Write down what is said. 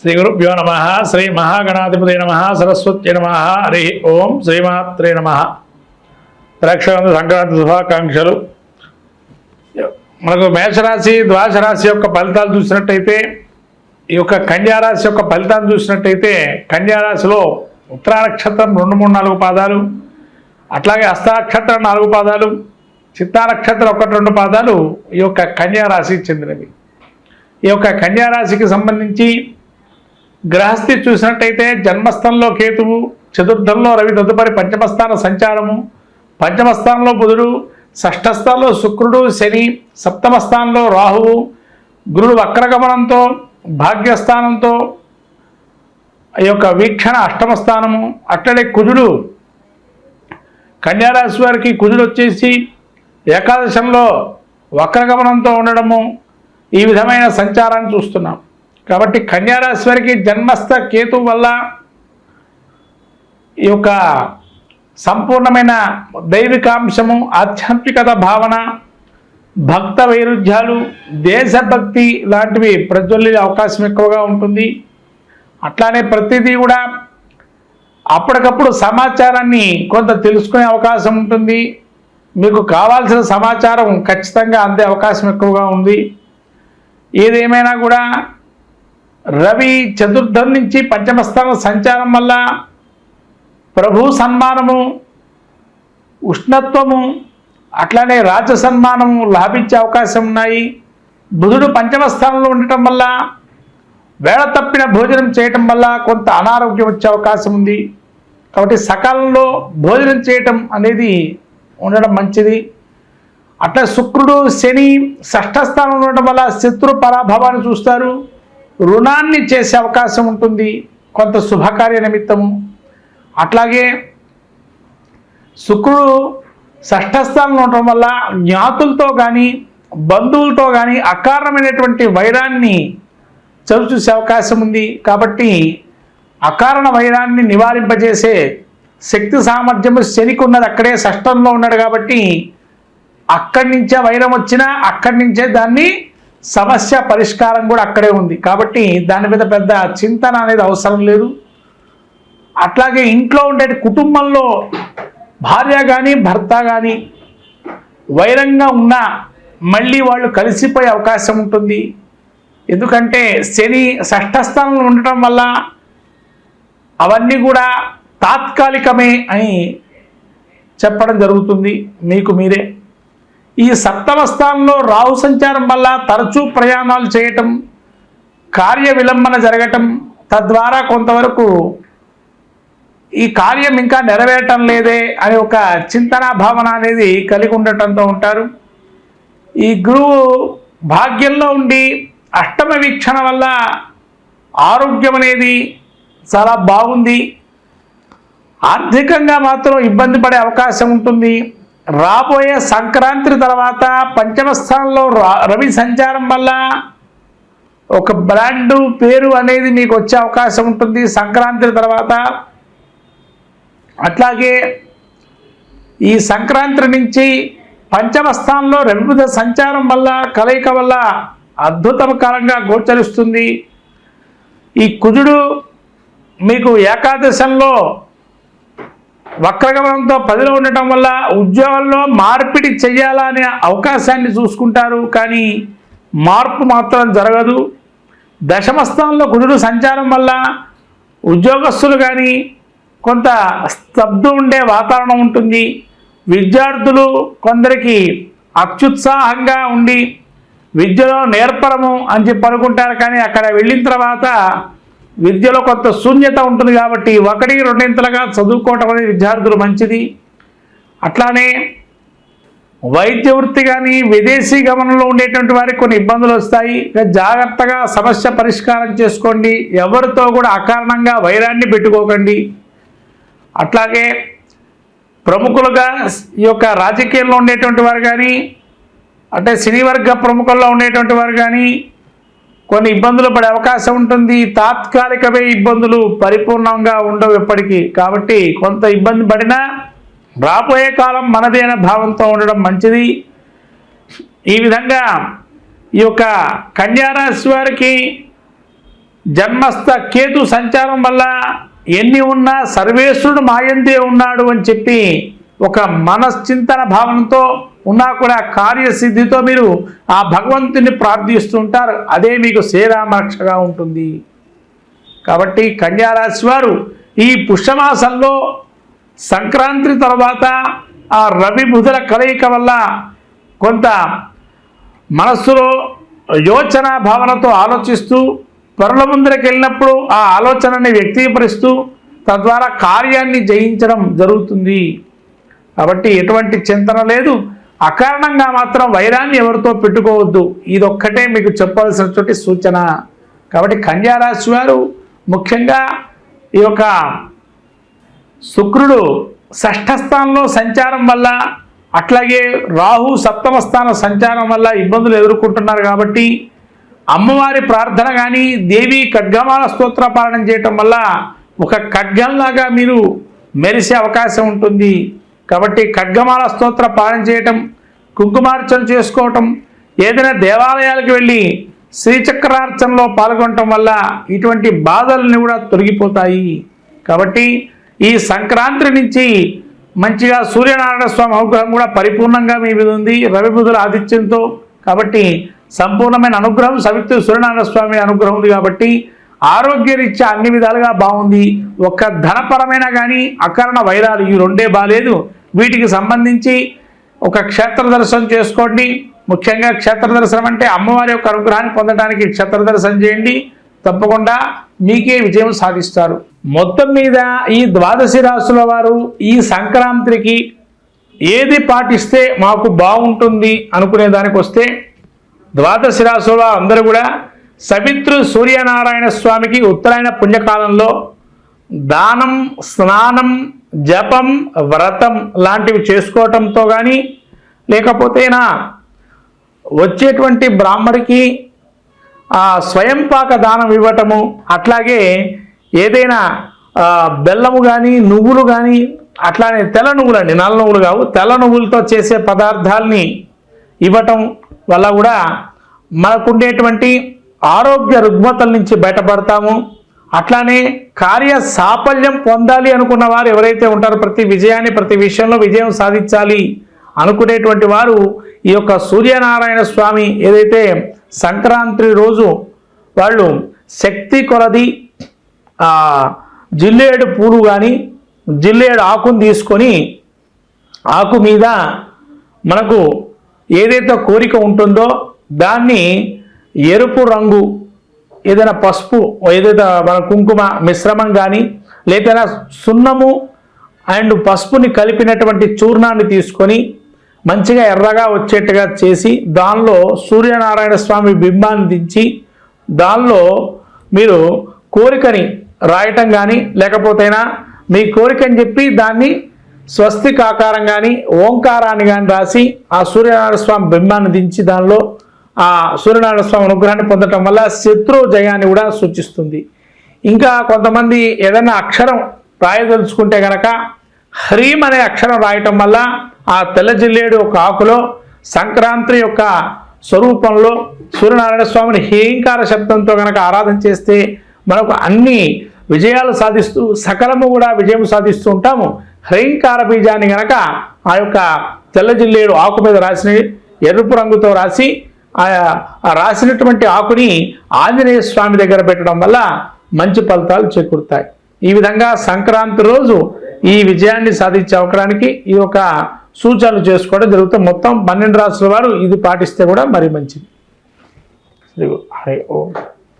శ్రీ గురుభ్యో నమ. శ్రీ మహాగణాధిపతి నమ. సరస్వతి నమ. హరి ఓం. శ్రీమాత్రే నమ. ప్రేక్షకులకు సంక్రాంతి శుభాకాంక్షలు. మనకు మేషరాశి ద్వాదశ రాశి యొక్క ఫలితాలు చూసినట్టయితే, ఈ యొక్క కన్యారాశి యొక్క ఫలితాలు చూసినట్టయితే, కన్యారాశిలో ఉత్తరా నక్షత్రం 2, 3, 4 పాదాలు, అట్లాగే హస్త నక్షత్రం 4 పాదాలు, చిత్తా నక్షత్రం 1, 2 పాదాలు ఈ యొక్క కన్యారాశికి చెందినవి. ఈ యొక్క కన్యారాశికి సంబంధించి గ్రహస్థితి చూసినట్టయితే జన్మస్థానంలో కేతువు, చతుర్థంలో రవి, తదుపరి పంచమస్థాన సంచారము, పంచమస్థానంలో బుధుడు, షష్ఠస్థానంలో శుక్రుడు, శని, సప్తమ స్థానంలో రాహువు, గురుడు వక్రగమనంతో భాగ్యస్థానంతో ఈ యొక్క వీక్షణ అష్టమ స్థానము. అట్లనే కుజుడు, కన్యారాశి వారికి కుజుడు వచ్చేసి ఏకాదశంలో వక్రగమనంతో ఉండడము, ఈ విధమైన సంచారాన్ని చూస్తున్నాం. కాబట్టి కన్యారాశి వారికి జన్మస్థ కేతు వల్ల ఈ యొక్క సంపూర్ణమైన దైవికాంశము, ఆధ్యాత్మికత భావన, భక్త వైరుధ్యాలు, దేశభక్తి లాంటివి ప్రజ్వల్లే అవకాశం ఎక్కువగా ఉంటుంది. అట్లానే ప్రతిదీ కూడా అప్పటికప్పుడు సమాచారాన్ని కొంత తెలుసుకునే అవకాశం ఉంటుంది. మీకు కావాల్సిన సమాచారం ఖచ్చితంగా అందే అవకాశం ఎక్కువగా ఉంది. ఏదేమైనా కూడా రవి చతుర్థం నుంచి పంచమస్థానం సంచారం వల్ల ప్రభు సన్మానము, ఉష్ణత్వము, అట్లానే రాజ సన్మానము లాభించే అవకాశం ఉన్నాయి. బుధుడు పంచమస్థానంలో ఉండటం వల్ల వేళ తప్పిన భోజనం చేయటం వల్ల కొంత అనారోగ్యం వచ్చే అవకాశం ఉంది. కాబట్టి సకాలంలో భోజనం చేయటం అనేది ఉండడం మంచిది. అట్లా శుక్రుడు, శని షష్ఠస్థానంలో ఉండటం వల్ల శత్రు పరాభవాన్ని చూస్తారు. రుణాన్ని చేసే అవకాశం ఉంటుంది కొంత శుభకార్య నిమిత్తము. అట్లాగే శుక్రుడు షష్ఠస్థానంలో ఉండటం వల్ల జ్ఞాతులతో కానీ బంధువులతో కానీ అకారణమైనటువంటి వైరాన్ని చవిచూసే అవకాశం ఉంది. కాబట్టి అకారణ వైరాన్ని నివారింపజేసే శక్తి సామర్థ్యము శనికి ఉన్నది, అక్కడే షష్ఠంలో ఉన్నాడు. కాబట్టి అక్కడి నుంచే వైరం వచ్చినా అక్కడి నుంచే దాన్ని సమస్య పరిష్కారం కూడా అక్కడే ఉంది. కాబట్టి దాని మీద పెద్ద చింతన అనేది అవసరం లేదు. అట్లాగే ఇంట్లో ఉండే కుటుంబంలో భార్య కానీ భర్త కానీ వైరంగా ఉన్నా మళ్ళీ వాళ్ళు కలిసిపోయే అవకాశం ఉంటుంది. ఎందుకంటే శని షష్ఠస్థానంలో ఉండటం వల్ల అవన్నీ కూడా తాత్కాలికమే అని చెప్పడం జరుగుతుంది మీకు మీరే. ఈ సప్తమ స్థానంలో రాహు సంచారం వల్ల తరచూ ప్రయాణాలు చేయటం, కార్య విలంబన జరగటం, తద్వారా కొంతవరకు ఈ కార్యం ఇంకా నెరవేరటం లేదే అని ఒక చింతనా భావన అనేది కలిగి ఉండటంతో ఉంటారు. ఈ గురువు భాగ్యంలో ఉండి అష్టమ వీక్షణ వల్ల ఆరోగ్యం అనేది చాలా బాగుంది. ఆర్థికంగా మాత్రం ఇబ్బంది పడే అవకాశం ఉంటుంది. రాబోయే సంక్రాంతి తర్వాత పంచమ స్థానంలో రవి సంచారం వల్ల ఒక బ్రాండు పేరు అనేది మీకు వచ్చే అవకాశం ఉంటుంది సంక్రాంతి తర్వాత. అట్లాగే ఈ సంక్రాంతి నుంచి పంచమ స్థానంలో రవి సంచారం వల్ల కలయిక వల్ల అద్భుతకరంగా గోచరిస్తుంది. ఈ కుజుడు మీకు ఏకాదశంలో వక్రగమనంతో 10లో ఉండటం వల్ల ఉద్యోగంలో మార్పిడి చెయ్యాలనే అవకాశాన్ని చూసుకుంటారు, కానీ మార్పు మాత్రం జరగదు. దశమ స్థానంలో కుజుడు సంచారం వల్ల ఉద్యోగస్తులు కానీ కొంత స్తబ్దు ఉండే వాతావరణం ఉంటుంది. విద్యార్థులు కొందరికి అత్యుత్సాహంగా ఉండి విద్యలో నేర్పరము అని చెప్పి అనుకుంటారు, కానీ అక్కడ వెళ్ళిన తర్వాత విద్యలో కొంత శూన్యత ఉంటుంది. కాబట్టి 1, 2 చదువుకోవటం అనేది విద్యార్థులు మంచిది. అట్లానే వైద్య వృత్తి కానీ విదేశీ గమనంలో ఉండేటువంటి వారికి కొన్ని ఇబ్బందులు వస్తాయి. జాగ్రత్తగా సమస్య పరిష్కారం చేసుకోండి. ఎవరితో కూడా అకారణంగా వైరాన్ని పెట్టుకోకండి. అట్లాగే ప్రముఖులుగా ఈ యొక్క రాజకీయాల్లో ఉండేటువంటి వారు కానీ, అంటే సినీ వర్గ ప్రముఖుల్లో ఉండేటువంటి వారు కానీ కొన్ని ఇబ్బందులు పడే అవకాశం ఉంటుంది. తాత్కాలికమే ఇబ్బందులు, పరిపూర్ణంగా ఉండవు ఎప్పటికీ. కాబట్టి కొంత ఇబ్బంది పడినా రాబోయే కాలం మనదే అనే భావంతో ఉండడం మంచిది. ఈ విధంగా ఈ యొక్క కన్యారాశి వారికి జన్మస్థ కేతు సంచారం వల్ల ఎన్ని ఉన్నా సర్వేశ్వరుడు మాయందే ఉన్నాడు అని చెప్పి ఒక మనశ్చింతన భావనతో ఉన్నా కూడా కార్యసిద్ధితో మీరు ఆ భగవంతుని ప్రార్థిస్తుంటారు. అదే మీకు శ్రీరామరక్షగా ఉంటుంది. కాబట్టి కన్యారాశి వారు ఈ పుష్యమాసంలో సంక్రాంతి తర్వాత ఆ రవి బుధుల కలయిక వల్ల కొంత మనస్సులో యోచన భావనతో ఆలోచిస్తూ పరుల ముందరికి వెళ్ళినప్పుడు ఆ ఆలోచనని వ్యక్తీకరిస్తూ తద్వారా కార్యాన్ని జయించడం జరుగుతుంది. కాబట్టి ఎటువంటి చింతన లేదు. అకారణంగా మాత్రం వైరాన్ని ఎవరితో పెట్టుకోవద్దు. ఇదొక్కటే మీకు చెప్పాల్సినటువంటి సూచన. కాబట్టి కన్యారాశి వారు ముఖ్యంగా ఈ యొక్క శుక్రుడు షష్ఠ స్థానంలో సంచారం వల్ల అట్లాగే రాహు సప్తమ స్థాన సంచారం వల్ల ఇబ్బందులు ఎదుర్కొంటున్నారు. కాబట్టి అమ్మవారి ప్రార్థన కానీ దేవి ఖడ్గమాల స్తోత్ర పాలన చేయటం వల్ల ఒక ఖడ్గంలాగా మీరు మెరిసే అవకాశం ఉంటుంది. కాబట్టి ఖడ్గమాల స్తోత్ర పాలన చేయటం, కుంకుమార్చన చేసుకోవటం, ఏదైనా దేవాలయాలకు వెళ్ళి శ్రీచక్రార్చనలో పాల్గొనటం వల్ల ఇటువంటి బాధలన్నీ కూడా తొలగిపోతాయి. కాబట్టి ఈ సంక్రాంతి నుంచి మంచిగా సూర్యనారాయణ స్వామి అనుగ్రహం కూడా పరిపూర్ణంగా మీ మీద ఉంది రవి బుధుల ఆదిత్యంతో. కాబట్టి సంపూర్ణమైన అనుగ్రహం సవిత్రు సూర్యనారాయణ స్వామి అనుగ్రహం ఉంది. కాబట్టి ఆరోగ్యరీత్యా అన్ని విధాలుగా బాగుంది. ఒక్క ధనపరమైన కానీ అకారణ వైరాలు ఈ రెండే బాలేదు. వీటికి సంబంధించి ఒక క్షేత్ర దర్శనం చేసుకోండి. ముఖ్యంగా క్షేత్ర దర్శనం అంటే అమ్మవారి యొక్క అనుగ్రహాన్ని పొందడానికి క్షేత్ర దర్శనం చేయండి. తప్పకుండా మీకే విజయం సాధిస్తారు. మొత్తం మీద ఈ ద్వాదశి రాశుల వారు ఈ సంక్రాంతికి ఏది పాటిస్తే మాకు బాగుంటుంది అనుకునే దానికి వస్తే ద్వాదశి రాశుల అందరూ కూడా సవిత్రు సూర్యనారాయణ స్వామికి ఉత్తరాయణ పుణ్యకాలంలో దానం, స్నానం, జపం, వ్రతం లాంటివి చేసుకోవటంతో కానీ లేకపోతేనా వచ్చేటువంటి బ్రాహ్మడికి స్వయం పాక దానం ఇవ్వటము, అట్లాగే ఏదైనా బెల్లము కానీ నువ్వులు కానీ అట్లానే తెల్ల నువ్వులు అండి, నల్ల నువ్వులు కావు, తెల్ల నువ్వులతో చేసే పదార్థాలని ఇవ్వటం వల్ల కూడా మనకుండేటువంటి ఆరోగ్య రుగ్మతల నుంచి బయటపడతాము. అట్లానే కార్య సాఫల్యం పొందాలి అనుకున్న వారు ఎవరైతే ఉంటారో ప్రతి విజయాన్ని ప్రతి విషయంలో విజయం సాధించాలి అనుకునేటువంటి వారు ఈ యొక్క సూర్యనారాయణ స్వామి ఏదైతే సంక్రాంతి రోజు వాళ్ళు శక్తి కొలది జిల్లేడు పూలు కానీ జిల్లేడు ఆకును తీసుకొని ఆకు మీద మనకు ఏదైతే కోరిక ఉంటుందో దాన్ని ఎరుపు రంగు ఏదైనా పసుపు ఏదైతే మన కుంకుమ మిశ్రమం కానీ లేకపోతే సున్నము అండ్ పసుపుని కలిపినటువంటి చూర్ణాన్ని తీసుకొని మంచిగా ఎర్రగా వచ్చేట్టుగా చేసి దానిలో సూర్యనారాయణ స్వామి బింబాన్ని దించి దానిలో మీరు కోరికని రాయటం కానీ లేకపోతేనా మీ కోరికని చెప్పి దాన్ని స్వస్తిక్ ఆకారం కానీ ఓంకారాన్ని కానీ రాసి ఆ సూర్యనారాయణ స్వామి బింబాన్ని దించి దానిలో ఆ సూర్యనారాయణ స్వామి అనుగ్రహాన్ని పొందటం వల్ల శత్రు జయాన్ని కూడా సూచిస్తుంది. ఇంకా కొంతమంది ఏదైనా అక్షరం రాయదలుచుకుంటే కనుక హ్రీం అనే అక్షరం రాయటం వల్ల ఆ తెల్ల జిల్లేడు ఒక ఆకులో సంక్రాంతి యొక్క స్వరూపంలో సూర్యనారాయణ స్వామిని హేంకార శబ్దంతో కనుక ఆరాధన చేస్తే మనకు అన్ని విజయాలు సాధిస్తూ సకలము కూడా విజయం సాధిస్తూ ఉంటాము. హ్రీంకార బీజాన్ని కనుక ఆ యొక్క తెల్ల జిల్లేడు ఆకు మీద రాసిన ఎరుపు రంగుతో రాసి ఆ రాసినటువంటి ఆకుని ఆంజనేయ స్వామి దగ్గర పెట్టడం వల్ల మంచి ఫలితాలు చేకూరుతాయి. ఈ విధంగా సంక్రాంతి రోజు ఈ విజయాన్ని సాధించే అవకాశానికి ఈ యొక్క సూచనలు చేసుకోవడం జరుగుతుంది. మొత్తం 12 రాశుల వారు ఇది పాటిస్తే కూడా మరి మంచిది. హరి ఓం.